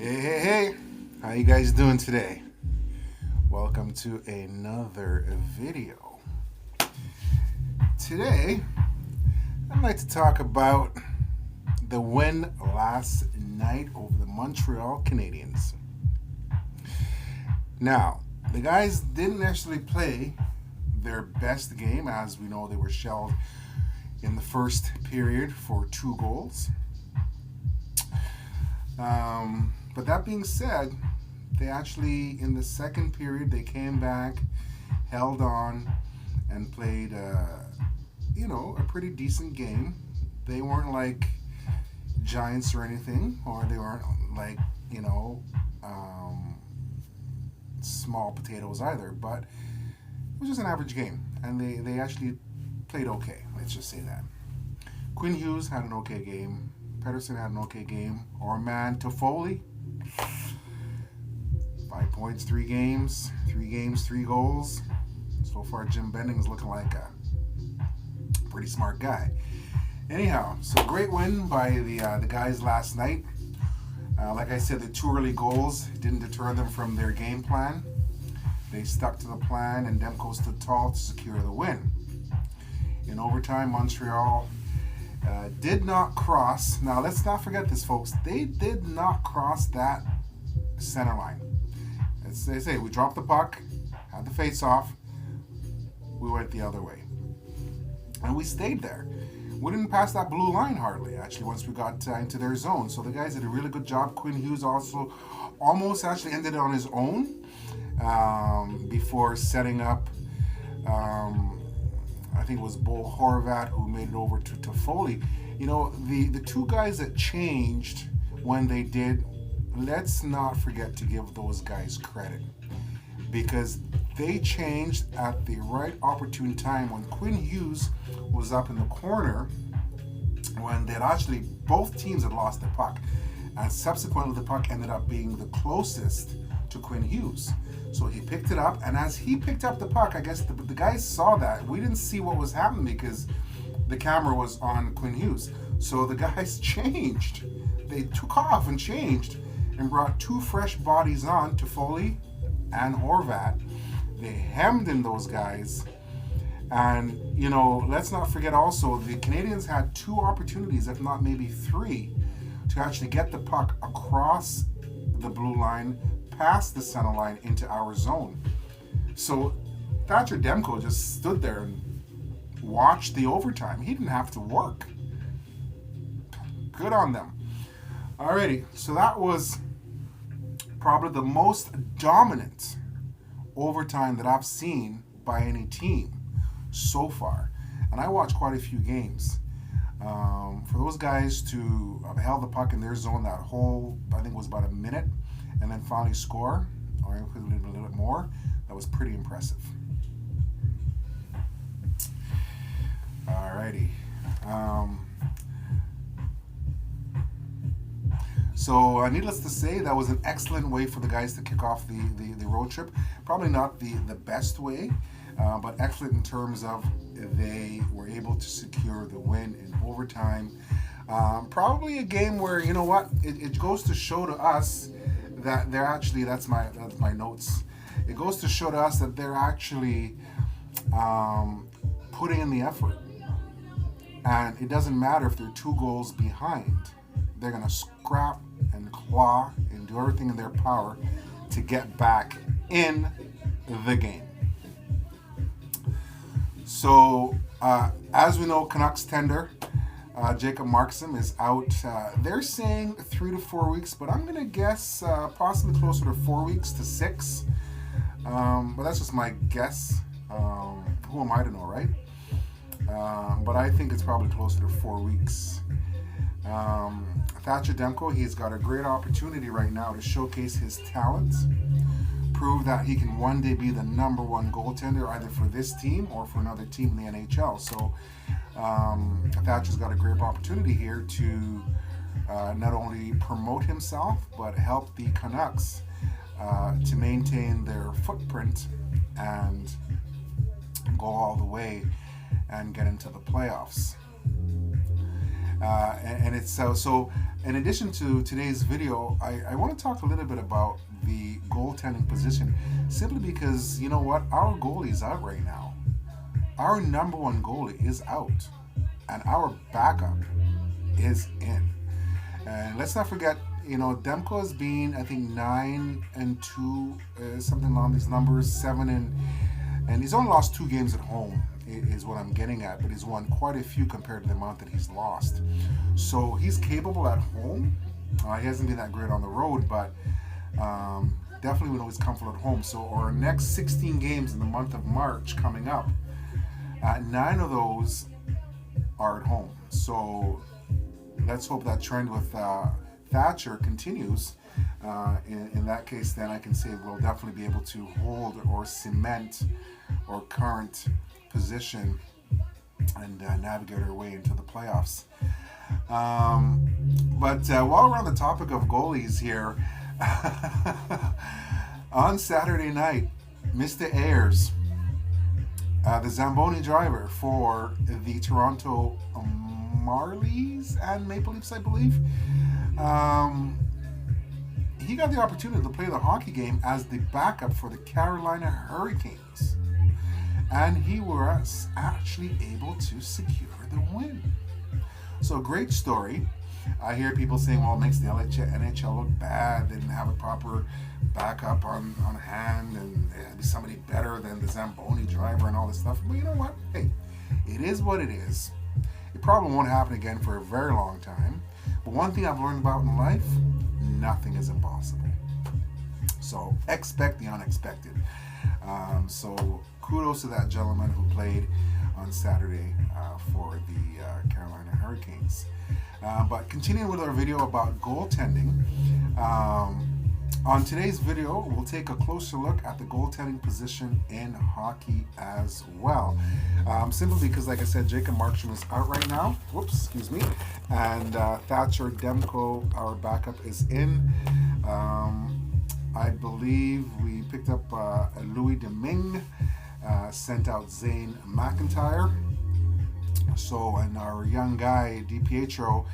Hey, how you guys doing today? Welcome to another video. Today, I'd like to talk about the win last night over the Montreal Canadiens. Now, the guys didn't actually play their best game. As we know, they were shelled in the first period for 2 goals. But that being said, they actually, in the second period, they came back, held on, and played, a pretty decent game. They weren't like giants or anything, or they weren't like, small potatoes either. But it was just an average game, and they actually played okay. Let's just say that. Quinn Hughes had an okay game. Pedersen had an okay game. Our man Toffoli, 5 points, 3 games, 3 goals. So far, Jim Benning is looking like a pretty smart guy. Anyhow, so great win by the guys last night. Like I said, the 2 early goals didn't deter them from their game plan. They stuck to the plan, and Demko stood tall to secure the win. In overtime, Montreal did not cross. Now, let's not forget this, folks. They did not cross that center line. As they say, we dropped the puck, had the face-off, we went the other way. And we stayed there. We didn't pass that blue line hardly, actually, once we got into their zone. So the guys did a really good job. Quinn Hughes also almost actually ended it on his own before setting up, I think it was Bo Horvat who made it over to Toffoli. The 2 guys that changed when they did, let's not forget to give those guys credit, because they changed at the right opportune time when Quinn Hughes was up in the corner, when they'd actually, both teams had lost the puck, and subsequently the puck ended up being the closest to Quinn Hughes. So he picked it up, and as he picked up the puck, I guess the guys saw that. We didn't see what was happening because the camera was on Quinn Hughes. So the guys changed. They took off and changed and brought 2 fresh bodies on, Toffoli and Horvat. They hemmed in those guys. And, let's not forget also, the Canadiens had 2 opportunities, if not maybe 3, to actually get the puck across the blue line, past the center line into our zone. So Thatcher Demko just stood there and watched the overtime. He didn't have to work. Good on them. Alrighty, so that was probably the most dominant overtime that I've seen by any team so far. And I watched quite a few games. For those guys to have held the puck in their zone that whole, I think it was about a minute, and then finally score, or a little bit more, that was pretty impressive. Alrighty. So needless to say, that was an excellent way for the guys to kick off the road trip. Probably not the best way, but excellent in terms of they were able to secure the win in overtime. Probably a game where, it goes to show to us that they're actually, that's my notes. It goes to show to us that they're actually putting in the effort. And it doesn't matter if they're 2 goals behind. They're going to scrap and claw and do everything in their power to get back in the game. So, as we know, Canucks tender Jacob Markstrom is out. They're saying 3 to 4 weeks, but I'm going to guess possibly closer to 4 weeks to 6. But that's just my guess. Who am I to know, right? But I think it's probably closer to 4 weeks. Thatcher Demko, he's got a great opportunity right now to showcase his talents, prove that he can one day be the number 1 goaltender either for this team or for another team in the NHL. So Thatcher's got a great opportunity here to not only promote himself, but help the Canucks to maintain their footprint and go all the way and get into the playoffs. And it's so. In addition to today's video, I want to talk a little bit about the goaltending position, simply because you know what, our goalie is out right now. Our number one goalie is out, and our backup is in. And let's not forget, Demko has been, I think, 9-2, something along these numbers, 7 and he's only lost 2 games at home, is what I'm getting at, but he's won quite a few compared to the amount that he's lost. So he's capable at home. He hasn't been that great on the road, but definitely we know he's comfortable at home. So our next 16 games in the month of March coming up, 9 of those are at home. So let's hope that trend with Thatcher continues. In that case, then I can say we'll definitely be able to hold or cement our current position and navigate our way into the playoffs. But while we're on the topic of goalies here, on Saturday night, Mr. Ayers, the Zamboni driver for the Toronto Marlies and Maple Leafs, I believe, he got the opportunity to play the hockey game as the backup for the Carolina Hurricanes. And he was actually able to secure the win. So, great story. I hear people saying, well, it makes the NHL look bad. They didn't have a proper backup on hand, and it had to be somebody better than the Zamboni driver and all this stuff. But you know what? Hey, it is what it is. It probably won't happen again for a very long time. But one thing I've learned about in life, nothing is impossible. So expect the unexpected. So kudos to that gentleman who played on Saturday for the Carolina Hurricanes. But continuing with our video about goaltending, on today's video, we'll take a closer look at the goaltending position in hockey as well. Simply because, like I said, Jacob Markstrom is out right now. Whoops, excuse me. And Thatcher Demko, our backup, is in. I believe we picked up Louis Domingue, sent out Zane McIntyre. So, and our young guy, DiPietro,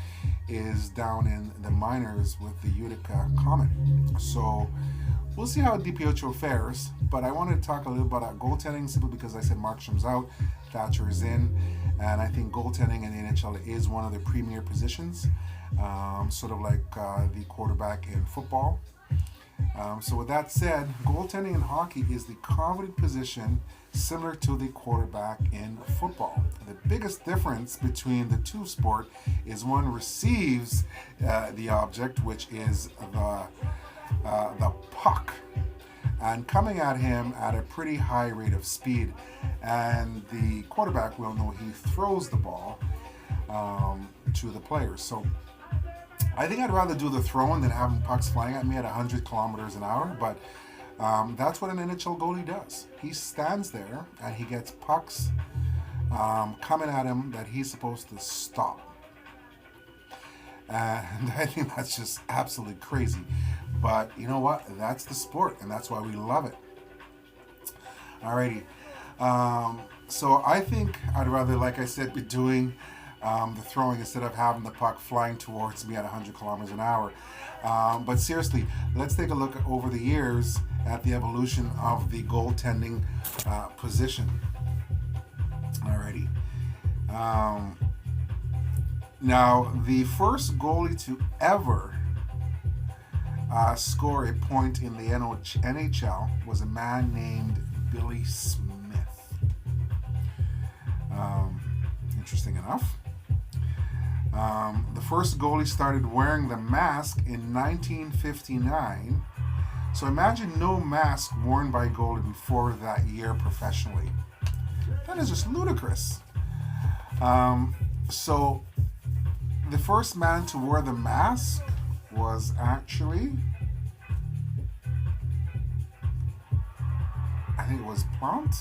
is down in the minors with the Utica Comet. So, we'll see how DiPietro fares. But I wanted to talk a little about goaltending, simply because I said Markstrom's out, Thatcher is in. And I think goaltending in the NHL is one of the premier positions, sort of like the quarterback in football. So with that said, goaltending in hockey is the coveted position similar to the quarterback in football. The biggest difference between the two sports is one receives the object, which is the puck, and coming at him at a pretty high rate of speed. And the quarterback, will know he throws the ball to the players. So I think I'd rather do the throwing than having pucks flying at me at 100 kilometers an hour, but that's what an NHL goalie does. He stands there and he gets pucks coming at him that he's supposed to stop. And I think that's just absolutely crazy. But you know what? That's the sport, and that's why we love it. Alrighty. So I think I'd rather, like I said, be doing the throwing instead of having the puck flying towards me at 100 kilometers an hour. But seriously, let's take a look over the years at the evolution of the goaltending position. Alrighty. Now, the first goalie to ever score a point in the NHL was a man named Billy Smith. Interesting enough. The first goalie started wearing the mask in 1959. So imagine no mask worn by a goalie before that year professionally. That is just ludicrous. So the first man to wear the mask was actually, I think it was Plant.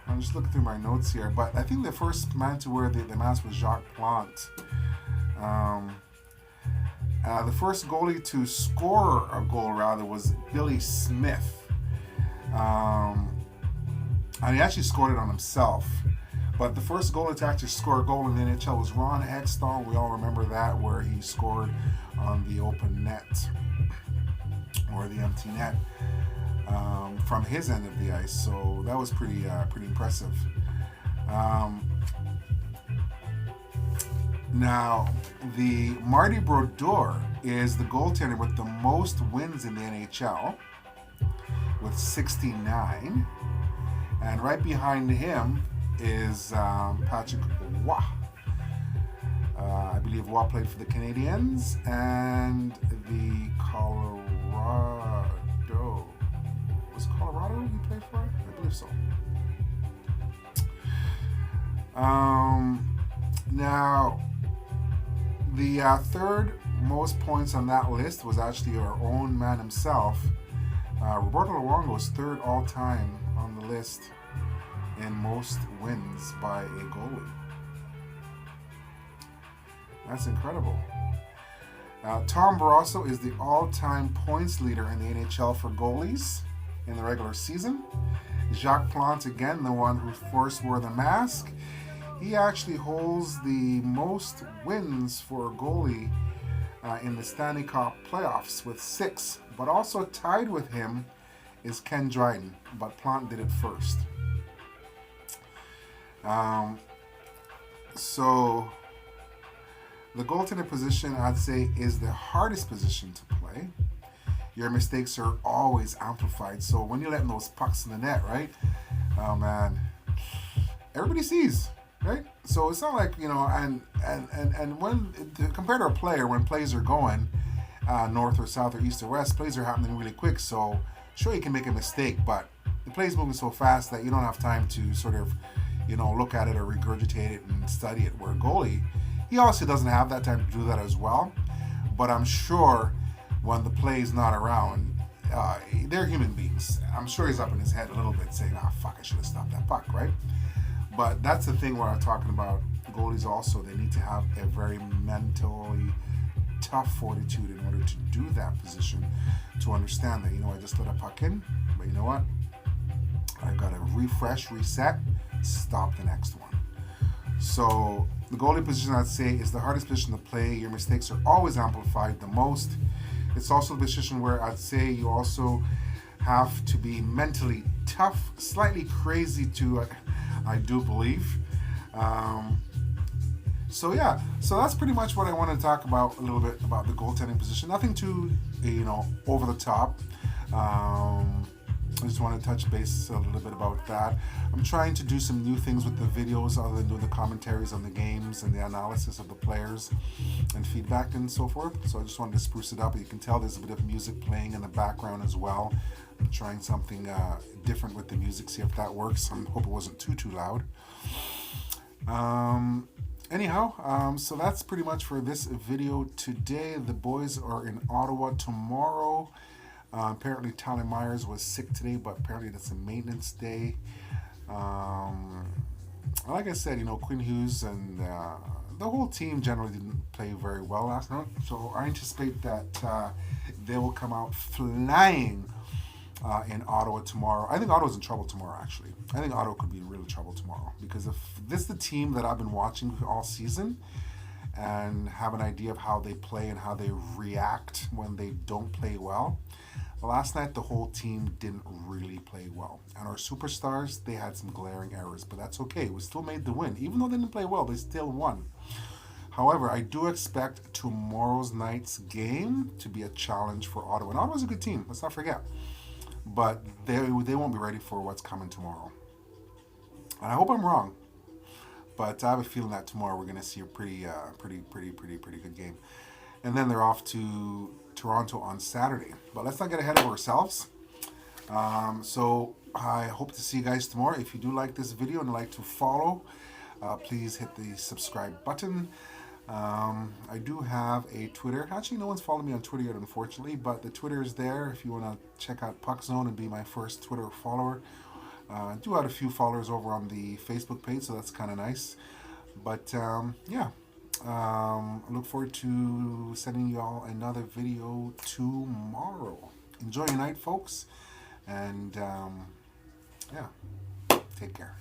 I'm just looking through my notes here, but I think the first man to wear the mask was Jacques Plante. The first goalie to score a goal, rather, was Billy Smith. And he actually scored it on himself. But the first goalie to actually score a goal in the NHL was Ron Hextall. We all remember that, where he scored on the open net or the empty net from his end of the ice. So that was pretty impressive. Now, the Marty Brodeur is the goaltender with the most wins in the NHL with 69. And right behind him is Patrick Roy. I believe Roy played for the Canadiens and the Colorado. Was it Colorado he played for? I believe so. Now, the third most points on that list was actually our own man himself. Roberto Luongo was third all time on the list in most wins by a goalie. That's incredible. Tom Barrasso is the all-time points leader in the NHL for goalies in the regular season. Jacques Plante, again, the one who first wore the mask, he actually holds the most wins for a goalie in the Stanley Cup playoffs with 6. But also tied with him is Ken Dryden, but Plante did it first. So the goaltender position, I'd say, is the hardest position to play. Your mistakes are always amplified. So when you're letting those pucks in the net, right? Oh man, everybody sees, right? So it's not like, you know, and when compared to a player, when plays are going north or south or east or west, plays are happening really quick. So sure, you can make a mistake, but the play's moving so fast that you don't have time to sort of, you know, look at it or regurgitate it and study it. Where a goalie, he also doesn't have that time to do that as well. But I'm sure when the play's not around, they're human beings. I'm sure he's up in his head a little bit saying, fuck, I should have stopped that puck, right? But that's the thing where I'm talking about goalies also. They need to have a very mentally tough fortitude in order to do that position, to understand that, you know, I just let a puck in, but you know what? I've got to refresh, reset, stop the next one. So the goalie position, I'd say, is the hardest position to play. Your mistakes are always amplified the most. It's also the position where I'd say you also have to be mentally tough, slightly crazy too, I do believe. So that's pretty much what I want to talk about a little bit about the goaltending position. Nothing too, you know, over the top. I just want to touch base a little bit about that. I'm trying to do some new things with the videos other than doing the commentaries on the games and the analysis of the players and feedback and so forth. So I just wanted to spruce it up. You can tell there's a bit of music playing in the background as well. I'm trying something different with the music, see if that works. I hope it wasn't too loud. So that's pretty much for this video today. The boys are in Ottawa tomorrow. Apparently Tyler Myers was sick today, but apparently that's a maintenance day. Like I said, you know, Quinn Hughes and the whole team generally didn't play very well last night. So I anticipate that they will come out flying in Ottawa tomorrow. I think Ottawa's in trouble tomorrow, actually. I think Ottawa could be in real trouble tomorrow, because if this is the team that I've been watching all season and have an idea of how they play and how they react when they don't play well. Last night, the whole team didn't really play well. And our superstars, they had some glaring errors, but that's okay. We still made the win. Even though they didn't play well, they still won. However, I do expect tomorrow's night's game to be a challenge for Ottawa. And Ottawa's a good team, let's not forget. But they won't be ready for what's coming tomorrow. And I hope I'm wrong. But I have a feeling that tomorrow we're going to see a pretty good game. And then they're off to Toronto on Saturday. But let's not get ahead of ourselves. So I hope to see you guys tomorrow. If you do like this video and like to follow, please hit the subscribe button. I do have a Twitter. Actually, no one's followed me on Twitter yet, unfortunately, but the Twitter is there if you want to check out Puck Zone and be my first Twitter follower. I do have a few followers over on the Facebook page, so that's kind of nice. But I look forward to sending you all another video tomorrow. Enjoy your night, folks, and take care.